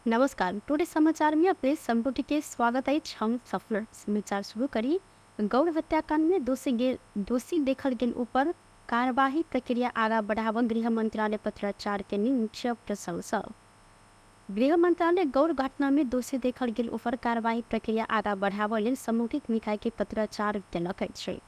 नमस्कार। टुडे समाचार में अपने संपुटी के स्वागत है। हम सफल समाचार शुरू करी। गौर हत्याकांड में दोषी देखल गेल ऊपर कार्यवाही प्रक्रिया आगा बढ़ाव गृह मंत्रालय पत्राचार के मुख्य प्रशंसा। गृह मंत्रालय गौर घटना में दोषी देखल गेल ऊपर कार्यवाही प्रक्रिया आगा बढ़ाव लेल संबंधित निकाय के पत्राचार देलक अछि।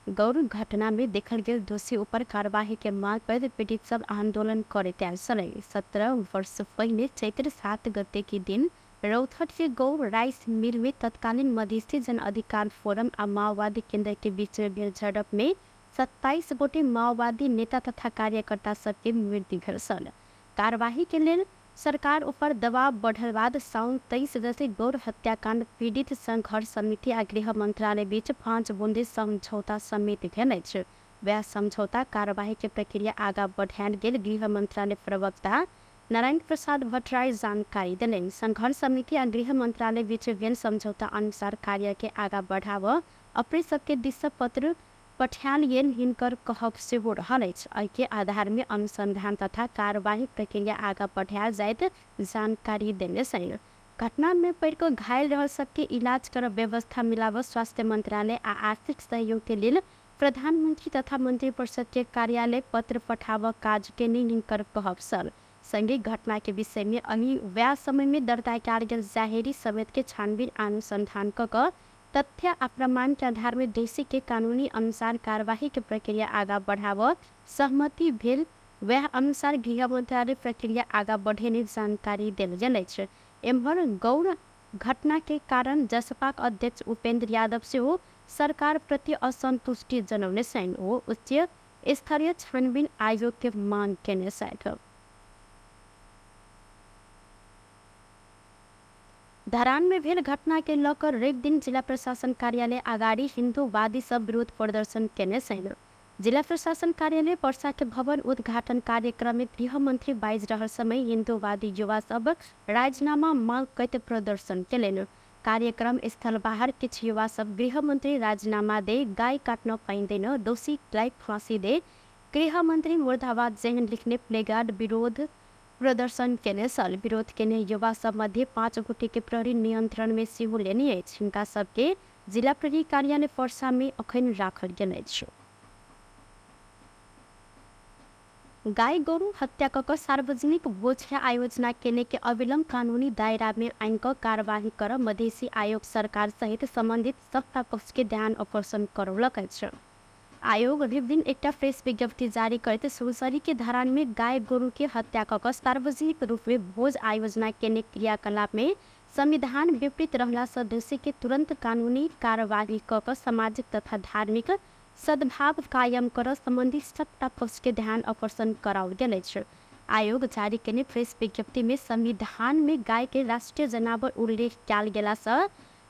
गौर घटना में देखल गेल दोषी ऊपर कार्यवाही के मांग पर पीड़ित सब आंदोलन करते आयल छलै। 17 वर्ष पहले चैत्र 7 गते के दिन रौथट के गौर राइस मिल में तत्कालीन मधेसी जन अधिकार फोरम और माओवादी केंद्र के बीच भेल झड़प में 27 गोटे माओवादी नेता तथा कार्यकर्ता सबके मृत्यु भेल छल। कार्यवाही के लेल सरकार ऊपर दबाव बढ़ल बाद साउन 23 गते गौर हत्याकांड पीड़ित संघर्ष समिति आ गृह मंत्रालय बीच 5 बुंदे समझौता समिति भेल अछि। वह समझौता कार्यवाही के प्रक्रिया आगा बढ़ायल गेल गृह मंत्रालय प्रवक्ता नारायण प्रसाद भट्टराय जानकारी देलनि। संघर्ष समिति आ गृह मंत्रालय बीच भेल समझौता अनुसार कार्य के आगा बढ़ाव अपने सबके दिस से पत्र पठायल गेल हिनकर कहब सेहो रहल अछि। एहि के आधार में अनुसंधान तथा कार्यवाही प्रक्रिया आगा बढ़ायल जाइत जानकारी देने छनि। घटना में पड़ के घायल रहल सबके इलाज कर व्यवस्था मिलाव स्वास्थ्य मंत्रालय आ आर्थिक सहयोग के लेल प्रधानमंत्री तथा मंत्रिपरिषद के कार्यालय पत्र पठाव काज के हिनकर कहब छल। संगे घटना के विषय में अभी वह समय में दर्ता कयल गेल जाहेरी समेत के छानबीन अनुसंधान क तथ्य आ प्रमाण के आधार में दोषी के कानूनी अनुसार कार्यवाही के प्रक्रिया आगा बढ़ाव सहमति भेल। वह अनुसार गृह मंत्रालय प्रक्रिया आगा बढ़ेने जानकारी देल गेल अछि। एम्हर गौर घटना के कारण जसपाक अध्यक्ष उपेंद्र यादव से सरकार प्रति असंतुष्टि जनौने छन्। ओ उच्च स्तरीय छानबीन आयोग के मांग केने छथि। धरान में भेल घटना के लकर रवि दिन जिला प्रशासन कार्यालय अगाडि हिंदूवादी सब विरोध प्रदर्शन केने छन्। जिला प्रशासन कार्यालय पर्सा के भवन उद्घाटन कार्यक्रम में गृह मंत्री बाइज रहल समय हिंदूवादी युवा सब राजीनामा मांग करते प्रदर्शन केलनि। कार्यक्रम स्थल बाहर किछ युवा सब गृह मंत्री राजीनामा दे, गाय काट्न पाइँदैन, दोषीलाई फाँसी दे, गृह मंत्री मुर्दाबाद जेहन लिखने प्लेगार्ड विरोध प्रदर्शन केने छल। विरोध केने युवा सब मध्य 5 गोटे के प्रहरी नियंत्रण में सेहो लेने अछि। हिनका सबके जिला प्रहरी कार्यालय पर्सा में अखन राखल गेल अछि। गाय गोरु हत्या क सार्वजनिक बोझ आयोजना केने के अविलंब कानूनी दायरा में आइन क कार्यवाही कर मधेसी आयोग सरकार सहित संबंधित सत्ता पक्ष के ध्यान आकर्षण करौलक अछि। आयोग रवि दिन एक प्रेस विज्ञप्ति जारी करते सुरसरी के धरान में गाय गोरु के हत्या क सार्वजनिक रूप में भोज आयोजना केने क्रियाकलाप में संविधान विपरीत रहला से दोषी के तुरंत कानूनी कार्यवाही क सामाजिक तथा धार्मिक सद्भाव कायम कर संबंधित सत्ता पक्ष के ध्यान आकर्षण कराओल गेल अछि। आयोग जारी केने प्रेस विज्ञप्ति में संविधान में गाय के राष्ट्रीय जनावर उल्लेख कयल गेला से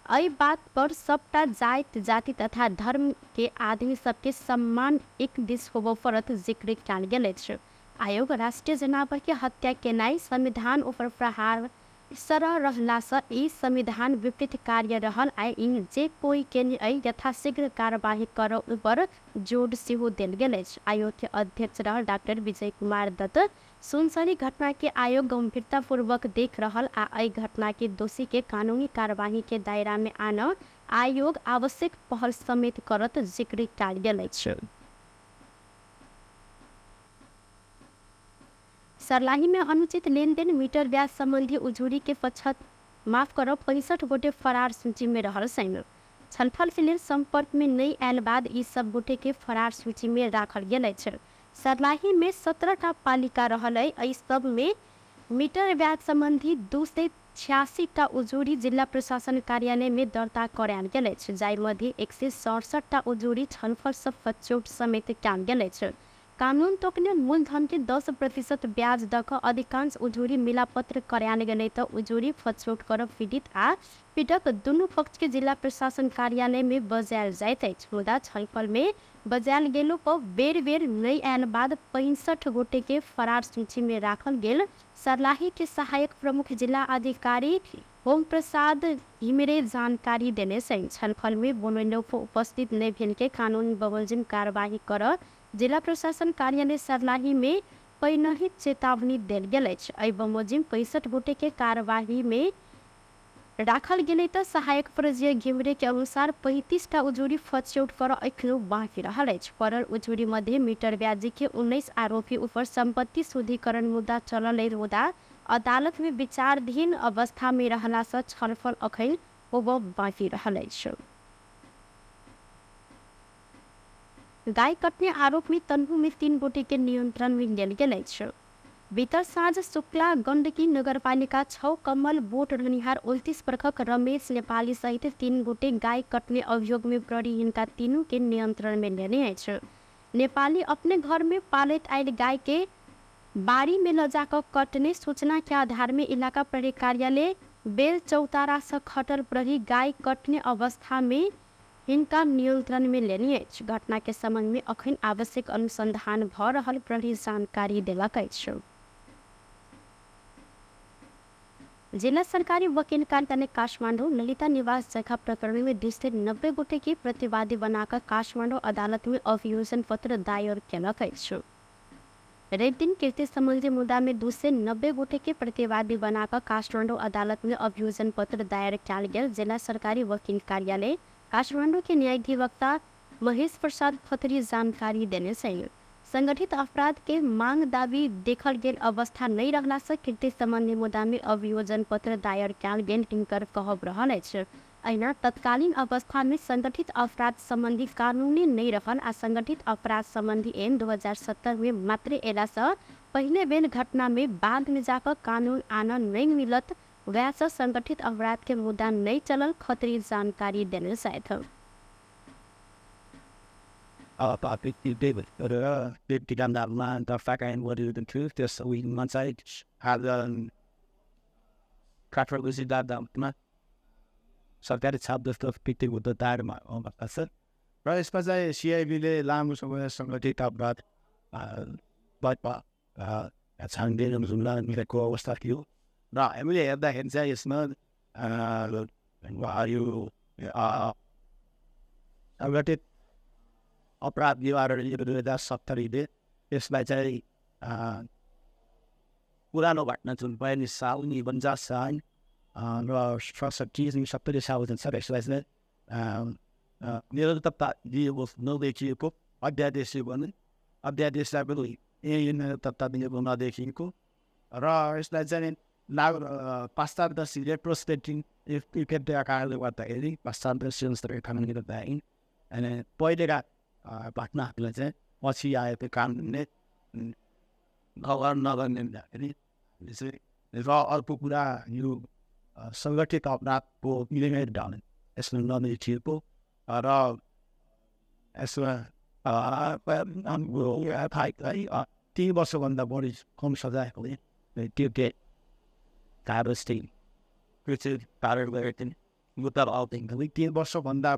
एहि बात पर सबटा जाति जाति तथा धर्म के आदमी सबके सम्मान एक दिस होबो परत जिक्र कयल गेल अछि। आयोग राष्ट्रीय जनावर के हत्या केनाई संविधान ऊपर प्रहार सरह रहला से ई संविधान विपरीत कार्य रहल आ जे कोई केने यथाशीघ्र कार्यवाही कर ऊपर जोर सेहो देल गेल अछि। आयोग के अध्यक्ष रहल डॉक्टर विजय कुमार दत्त सुनसरी घटना के आयोग गंभीरता पूर्वक देख रहल आ एहि घटना के दोषी के कानूनी कार्यवाही के दायरा में आना आयोग आवश्यक पहल समेत करत जिक्र कयल गेल अछि। सरलाही में अनुचित लेनदेन मीटर ब्याज संबंधी उजूरी के 65 गोटे फरार सूची में रहल छन्। छलफल के लेल संपर्क में नहीं आयल बाद ई सब गोटे के फरार सूची में राखल गेल अछि। सरलाही में 17टा पालिका रहल एहि सब में मीटर ब्याज संबंधी 286टा उजूरी जिला प्रशासन कार्यालय में दर्ता करायल गेल अछि। जाहि मध्य 167टा उजूरी छलफल सब फचोट समेत कयल गेल अछि। कानून तोकने मूलधन के 10% ब्याज दक अधिकांश उजूरी मिलापत्र करायल गेलै त उजूरी फचोट कर पीड़ित आ पीड़क दुनू पक्ष के जिला प्रशासन कार्यालय में बजायल जाइत अछि। मुदा छलफल में बजायल गेलो पर बेर बेर नहीं आयल बाद 65 गोटे के फरार सूची में राखल गेल। सरलाही के सहायक प्रमुख जिला अधिकारी होम प्रसाद हिमरे जानकारी देने छन्। छलफल में बोनलो पर उपस्थित नहीं भेल के कानूनी बवजन कार्यवाही कर जिला प्रशासन कार्यालय सरलाही में पहिनहि चेतावनी देल गेल अछि। एहि बमोजिम 65 गोटे के कार्यवाही में राखल गेलै तऽ सहायक प्रजीय घिमरे के अनुसार 35टा उजूरी फचौट कर एखनो बाँकी रहल अछि। पड़ल उजूरी मध्य मीटर ब्याजी के 19 आरोपी ऊपर संपत्ति शुद्धिकरण मुद्दा चलल मुद्दा अदालत में विचाराधीन अवस्था में रहला से छलफल अखन होबब बाँकी रहल अछि। गाय कटने आरोप में तनहू में 3 गोटे के नियंत्रण में लेल गेल अछि। बीतर साँझ शुक्ला गंडकी नगरपालिका 6 कमल बोट रहनिहार 29 वर्षक रमेश नेपाली सहित 3 गोटे गाय कटने अभियोग में प्रहरी इनका तीनों के नियंत्रण में लेने अछि। नेपाली अपने घर में पालैत आयल गाय के बाड़ी में ल जाकर कटने सूचना के आधार में इलाका प्रहरी कार्यालय बेल चौतारा से खटल प्रहरी गाय कटने अवस्था में इनका नियंत्रण में लेने अछि। घटना के संबंध में अखन आवश्यक अनुसंधान भ रहल प्रहरी जानकारी देलक अछि। जिला सरकारी वकील कार्यालय ने काठमांडू ललिता निवास जगह प्रकरण में 290 गोटे की प्रतिवादी बनाकर काठमांडू अदालत में अभियोजन पत्र दायर केलक अछि। रेड दिन कीर्ति संबंधी मुद्दा में 290 गोटे के प्रतिवादी बनाकर काठमांडू अदालत में अभियोजन पत्र दायर कयल गेल। जिला सरकारी वकील कार्यालय काठमांडू के न्यायाधिवक्ता महेश प्रसाद खत्री जानकारी देने छन्। संगठित अपराध के मांग दावी देखल गेल अवस्था नहीं रहला से कीर्ति संबंधी मुद्दा में अभियोजन पत्र दायर कयल गेल हिनकर कहब रहल अछि। अहिना तत्कालीन अवस्था में संगठित अपराध संबंधी कानूनी नहीं रहल आ संगठित अपराध संबंधी ऐन 2070 में मात्र एला से पहले बेर घटना में बाद में जाकर कानून आनन नहीं मिलत वह से संगठित अपराध के मुद्दा नहीं चलल खतरी जानकारी देने छथि। David, did on that land, the fact I what the truth, just so we one side had cracker was it that so that it's how the stuff picked with the dynamite on my person. Right, I suppose I see a really language somewhere some data about but that's how they don't learn me the core was that you. No, I really have that and say it's not and what are you I got it. अपराध निवारण 2070 में यसलाई चाहिँ पुरानो घटना जुन 42 साल 49 साल र 70 साल छ यसलाई चाहिँ निरन्तरता दिएको नदेखिएको अध्यादेश भने अध्यादेशलाई पनि यही निरन्तरता दिएको नदेखिएको र यसलाई चाहिँ पाश्चात्य रेट्रोस्पेक्टिङ इफेक्टका कारणले गर्दाखेरि पाश्चात्य संस्थाको कारणले गर्दाखेरि अनि पहिलेका घटनाहरूलाई चाहिँ पछि आएको कानुनले नगर्ने हुँदाखेरि र अर्को कुरा यो सङ्गठित अपराधको इलिमिनेट गर्ने यसमा नदेखिएको र यसमा 3 वर्षभन्दा बढी कम सजायकोले त्यो के कारस्टिङ कारण गरेको मुद्दा आउँदैन 3 वर्षभन्दा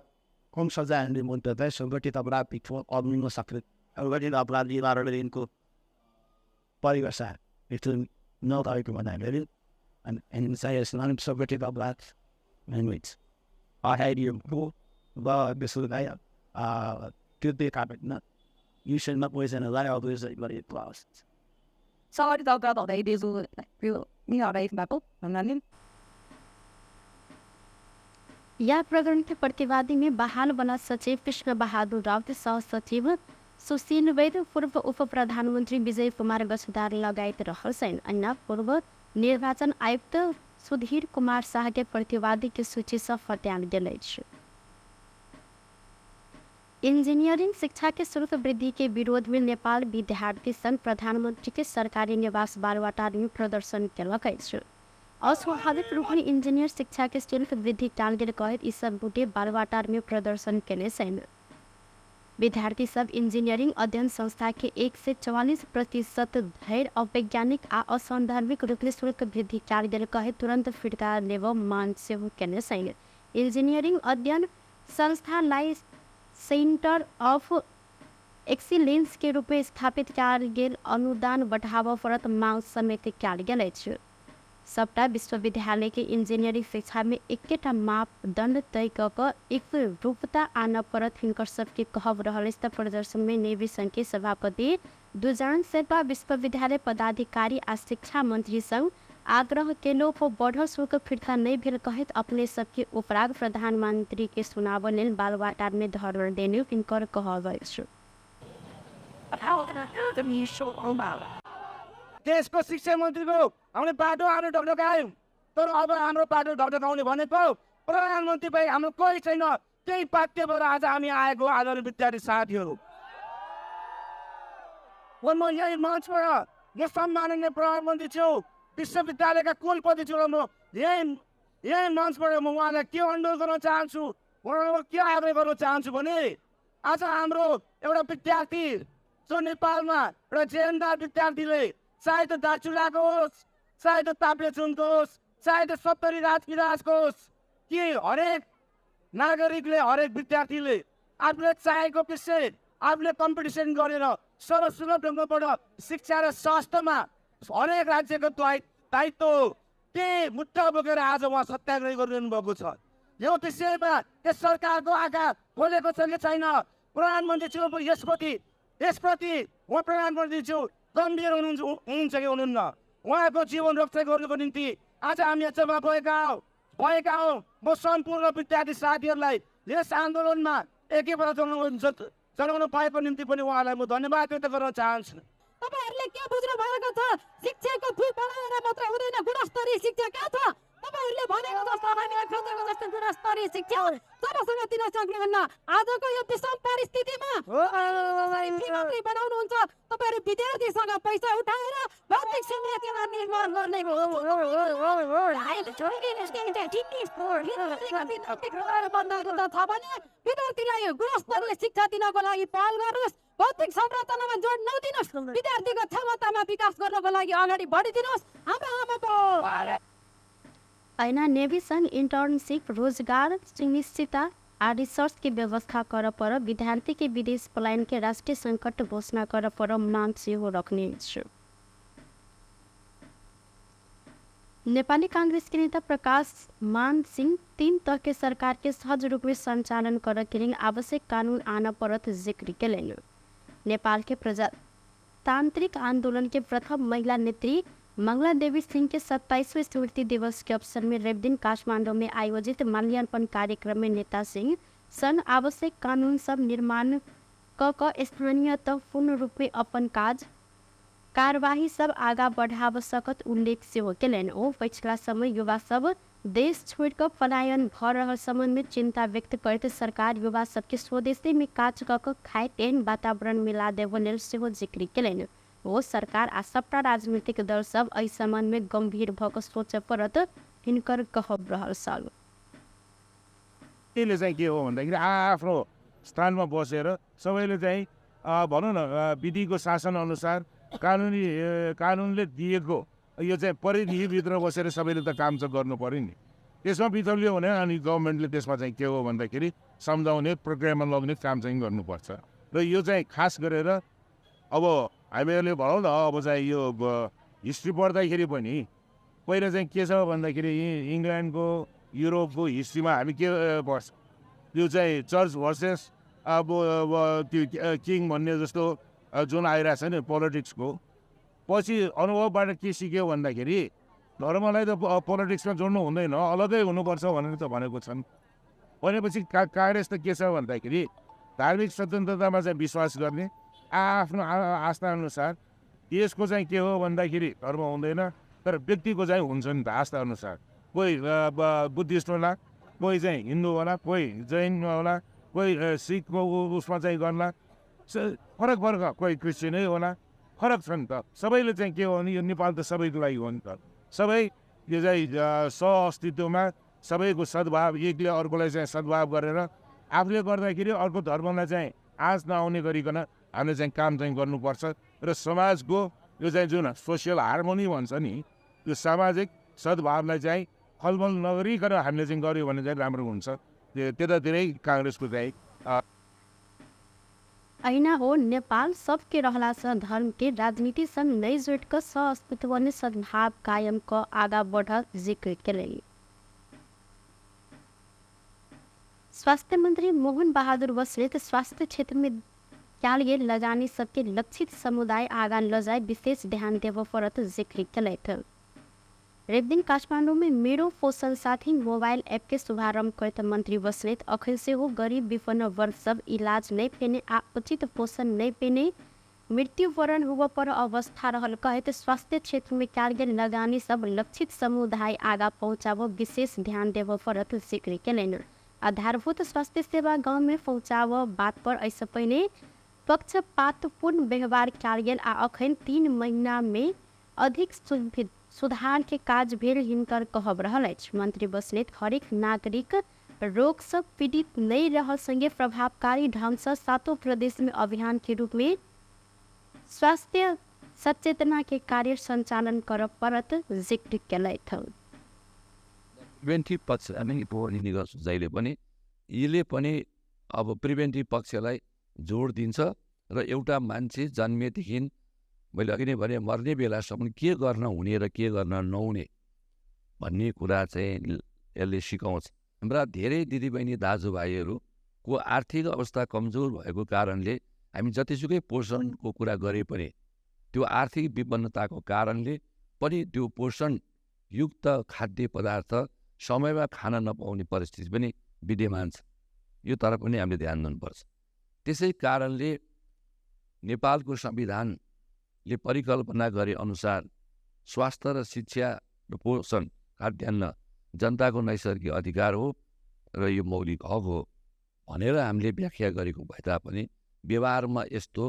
कम सजायले मुद्दा चाहिँ सङ्गठित अपराध अल्मिन सक्ने सङ्गठित अपराध निवारण ऐनको परिभाषा यस्तो नभएको भन्दाखेरि अनि चाहिँ सङ्गठित अपराध ल्याङ्ग्वेज आइडिएको वा विश्वलाई त्यो कारण युसेनमा पैसालाई अभियोजन गरेको अवस्था सङ्गठित अपराध हुँदै दिएको यह प्रकरण के प्रतिवादी में बहाल वन सचिव कृष्ण बहादुर राउत, सह सचिव सुशील वैद, पूर्व उप प्रधानमंत्री विजय कुमार गछदार लगायत रहल छन्। अन्य पूर्व निर्वाचन आयुक्त सुधीर कुमार शाह के प्रतिवादी के सूची से हटायल गेल अछि। इंजीनियरिंग शिक्षा के शुल्क वृद्धि के विरोध में नेपाल विद्यार्थी संघ प्रधानमंत्री के सरकारी निवास बालुवाटार में प्रदर्शन केलक अछि। अस्वाभाविक रूप में इंजीनियर शिक्षा के शुल्क वृद्धि टालगेल कहत ई सब गोटे बालुवाटार में प्रदर्शन केने छन्। विद्यार्थी सब इंजीनियरिंग अध्ययन संस्था के 1 से 44% धैर्य अवैज्ञानिक आ असंदर्भिक रूप में शुल्क वृद्धि टालगेल कहत तुरंत फिर्ता लेब मांग सेहो केने छन्। इंजीनियरिंग अध्ययन संस्थालाई सेंटर ऑफ एक्सीलेंस के रूप में स्थापित कयल गेल अनुदान बढ़ावा परत मांग समेत कयल गेल अछि। सबटा विश्वविद्यालय के इंजीनियरिंग शिक्षा में एकेटा मापदंड तय कर एक रूपता आना परत हिंकर सबके कहब रहल। प्रदर्शन में नेवी संघ के सभापति दुजन शेर्पा विश्वविद्यालय पदाधिकारी आ शिक्षा मंत्री संग आग्रह केलो पर बढ़ल शुल्क फिर्ता नहीं भेल कहत अपने सबके उपराग प्रधानमंत्री के सुनाव लेल बालवाटार में धरल देने किनकर कहल अछि। देशको शिक्षा मन्त्रीको हामीले बाटो आएर ढकढकायौँ, तर अब हाम्रो बाटो ढकढकाउने भनेको प्रधानमन्त्री भाइ हाम्रो कोही छैन। त्यही पाठ्यबाट आज हामी आएको आदरणीय विद्यार्थी साथीहरू। म यही मञ्चबाट म सम्माननीय प्रधानमन्त्री छु, विश्वविद्यालयका कुलपति छु, म यही मञ्चबाट म उहाँलाई के अनुरोध गर्न चाहन्छु, उहाँलाई के आग्रह गर्न चाहन्छु भने आज हाम्रो एउटा विद्यार्थी जो नेपालमा एउटा जेएनदार विद्यार्थीले चाहे त दार्चुलाको होस्, चाहे त ताप्लेजुङको होस्, चाहे त 70 राजविलासको होस्, कि हरेक नागरिकले हरेक विद्यार्थीले आफूले चाहेको विषय आफूले कम्पिटिसन गरेर सर्वसुलभ ढङ्गबाट शिक्षा र स्वास्थ्यमा हरेक राज्यको दायित्व के मुद्दा बोकेर आज उहाँ सत्याग्रह गरिरहनु भएको छ। यो विषयमा यस सरकारको आँखा खोलेको छ कि छैन, प्रधानमन्त्री छु यसप्रति उहाँ प्रधानमन्त्री छु गम्भीर हुनुहुन्छ कि हुनुहुन्न, उहाँको जीवन रक्षा गर्नुको निम्ति आज हामी यहाँमा गएका हौँ। म सम्पूर्ण विद्यार्थी साथीहरूलाई यस आन्दोलनमा एकैपल्ट जनाउन पाएको निम्ति पनि उहाँलाई म धन्यवाद व्यक्त गर्न चाहन्छु। तपाईहरुले के बुझ्नु भएको छ? शिक्षाको फी बढाएर मात्र हुँदैन, गुणस्तरीय शिक्षा कहाँ छ? तपाईहरुले भनेको जस्तो हामीले खोजेको जस्तो गुणस्तरीय शिक्षा सबैसँग दिन सक्नुहुन्न। आजको यो विषम परिस्थितिमा फी बनाउनुहुन्छ, तपाईहरु विद्यार्थीसँग पैसा उठाएर भौतिक संरचना निर्माण गर्ने विद्यार्थीलाई गुणस्तरीय शिक्षा दिनको लागि पहल गर्नुहोस्, भौतिक संरचनामा जोड नदिनुहोस्, विद्यार्थीको क्षमतामा विकास गर्नको लागि अगाडि बढिदिनुहोस्। ऐना नेवी संघ इंटर्नशिप रोजगार सुनिश्चितता आ रिसर्च की व्यवस्था कर पर विद्यार्थी के विदेश पलायन के राष्ट्रीय संकट घोषणा कर पर मांग सेहो रखने छु। नेपाली कांग्रेस के नेता प्रकाश मान सिंह 3 तह के सरकार के सहज रूप में संचालन कर के लिए आवश्यक कानून आना परत जिक्र के नेपाल के प्रजातांत्रिक आंदोलन के प्रथम महिला नेत्री मंगला देवी सिंह के 27वें स्मृति दिवस के अवसर में रवि दिन काठमांडू में आयोजित माल्यार्पण कार्यक्रम में नेता सिंह सन आवश्यक कानून सब निर्माण क स्थानीय तह पूर्ण रूप में अपन कार्यवाही सब आगा बढ़ाव सकत उल्लेख सेहो केलनि। ओ पिछला समय युवा सब देश छोड़कर पलायन भ रहल संबंध में चिंता व्यक्त करते सरकार युवा सबके स्वदेशी में काज क खाए तेहन वातावरण मिला देव लेल सेहो जिक्र केलनि। वो सरकार आ सपना राजनीतिक दल सब एहि संबंध में गंभीर भक सोचे परत हिनकर कहब रहल साल। यसले चाहिँ के हो भन्दाखेरि आफ्नो स्थानमा बसेर सबैले चाहिँ भनौँ न विधिको शासन अनुसार कानुनले दिएको यो चाहिँ परिधिभित्र बसेर सबैले त काम चाहिँ गर्नु पर्यो नि। त्यसमा बिथोलियो भने अनि गभर्मेन्टले त्यसमा चाहिँ के हो भन्दाखेरि सम्झाउने प्रक्रियामा लग्ने काम चाहिँ गर्नुपर्छ। र यो चाहिँ खास गरेर अब हामीहरूले भनौँ न अब चाहिँ यो हिस्ट्री पढ्दाखेरि पनि पहिला चाहिँ के छ भन्दाखेरि इङ्ल्यान्डको युरोपको हिस्ट्रीमा हामी के पढ्छ, यो चाहिँ चर्च भर्सेस अब त्यो किङ भन्ने जस्तो जुन आइरहेछ नि पोलिटिक्सको, पछि अनुभवबाट के सिक्यो भन्दाखेरि धर्मलाई त पोलिटिक्समा जोड्नु हुँदैन, अलगै हुनुपर्छ भनेर त भनेको छन्। भनेपछि काङ्ग्रेस त के छ भन्दाखेरि धार्मिक स्वतन्त्रतामा चाहिँ विश्वास गर्ने, आफ्नो आस्था अनुसार। देशको चाहिँ के हो भन्दाखेरि धर्म हुँदैन, तर व्यक्तिको चाहिँ हुन्छ नि त आस्था अनुसार। कोही बुद्धिस्ट होला, कोही चाहिँ हिन्दू होला, कोही जैन होला, कोही सिखको उसमा चाहिँ गर्ला, फरक कोही क्रिस्चियनै होला, फरक छ नि त। सबैले चाहिँ के हो भने यो नेपाल त सबैको लागि हो नि त। सबै यो चाहिँ सहअस्तित्वमा सबैको सद्भाव, एकले अर्कोलाई चाहिँ सद्भाव गरेर आफूले गर्दाखेरि अर्को धर्मलाई चाहिँ आँच नआउने गरिकन हामीले चाहिँ काम चाहिँ गर्नुपर्छ। र समाजको यो चाहिँ जुन सोसियल हार्मोनी भन्छ नि, यो सामाजिक सद्भावलाई चाहिँ फलफल नगरिकन हामीले चाहिँ गऱ्यो भने चाहिँ राम्रो हुन्छ। त्यतातिरै काङ्ग्रेसको चाहिँ ऐना हो नेपाल सबके रहला से धर्म के राजनीति संग नई जोड़ कर सहअस्तित्व ने सद्भाव कायम क आगा बढ़ा जिक्र केले। स्वास्थ्य मंत्री मोहन बहादुर बस्नेत स्वास्थ्य क्षेत्र में कयल गेल लगानी सबके लक्षित समुदाय आगाँ ल जाए विशेष ध्यान देव परत जिक्र कयलथि। रेवदिन काठमाडौँ में मेरो पोषण साथी मोबाइल ऐप के शुभारंभ करते मंत्री बस्नेत अखिल से हो गरीब विपन्न वर्ग सब इलाज नहीं पेने आ उचित पोषण नहीं पेने मृत्युवरण हुआ पर अवस्था रहल कहते स्वास्थ्य क्षेत्र में कयल गेल लगानी सब लक्षित समुदाय आगा पहुँचाव विशेष ध्यान देव परत जिक्र कयलनि। आधारभूत स्वास्थ्य सेवा गाँव में पहुँचाव बात पर ऐसे पहले पक्षपातपूर्ण व्यवहार कयल गेल आ अखन 3 महीना में अधिक सुधार के काज भेल हिनकर कहब रहल अछि। मंत्री बस्नेत हरेक नागरिक रोग से पीड़ित नहीं रह संगे प्रभावकारी ढंग से 7 प्रदेश में अभियान के रूप में स्वास्थ्य सचेतना के कार्य संचालन कर परत जिक्र कयलथि। प्रिभेन्टिभ पक्ष हामी पोहोर्ने गर्छु जहिले पनि यसले पनि अब प्रिभेन्टिभ पक्षलाई जोड दिन्छ र एउटा मान्छे जन्मेदेखि मैले अघि नै भने मर्ने बेलासम्म के गर्न हुने र के गर्न नहुने भन्ने कुरा चाहिँ यसले सिकाउँछ। हाम्रा धेरै दिदीबहिनी दाजुभाइहरूको आर्थिक अवस्था कमजोर भएको कारणले हामी जतिसुकै पोषणको कुरा गरे पनि त्यो आर्थिक विपन्नताको कारणले पनि त्यो पोषणयुक्त खाद्य पदार्थ समयमा खान नपाउने परिस्थिति पनि विद्यमान छ। यो तरफ पनि हामीले ध्यान दिनुपर्छ। त्यसै कारणले नेपालको संविधानले परिकल्पना गरे अनुसार स्वास्थ्य र शिक्षा र पोषण खाद्यान्न जनताको नैसर्गिक अधिकार हो र यो मौलिक हक हो भनेर हामीले व्याख्या गरेको भए तापनि व्यवहारमा यस्तो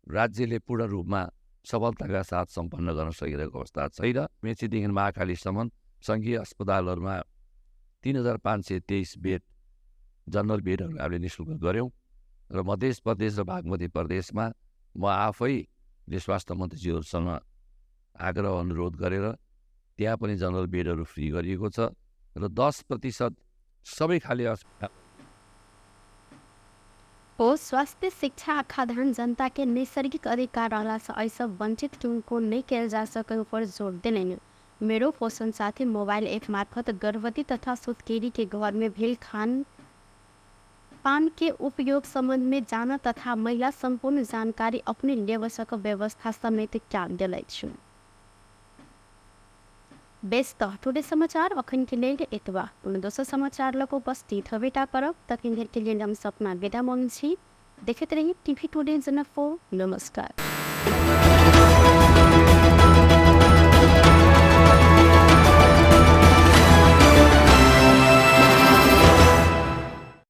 राज्यले पूर्ण रूपमा सफलताका साथ सम्पन्न गर्न सकिरहेको अवस्था छैन। मेचीदेखि महाकालीसम्म सङ्घीय अस्पतालहरूमा 3523 बेड जनरल बेडहरू हामीले निःशुल्क गऱ्यौँ र मध्य प्रदेश र बागमती प्रदेशमा म आफैले स्वास्थ्य मन्त्रीज्यूहरूसँग आग्रह अनुरोध गरेर त्यहाँ पनि जनरल बेडहरू फ्री गरिएको छ र 10% सबै खाली अस्पताल हो। स्वास्थ्य शिक्षा खाद्यान्न जनता के नैसर्गिक अधिकार रहला से ऐसा वंचित को नहीं किया जा सके पर जोर देने। मेरो पोषण साथी मोबाइल ऐप मार्फत गर्भवती तथा सुतकेरी के घर में भेल खान पान के उपयोग संबंध में जाना तथा महिला संपूर्ण जानकारी अपने लेवसक व्यवस्था समेत त्याग दिलाई छु। बेस्ट टुडे समाचार अखन के लिए इतवा उन दोस्तों समाचार लोग उपस्थित हो बेटा परब तक इन के लिए हम सपना बेटा मंग छी देखते रहिए टीवी टुडे जनकपुर। नमस्कार।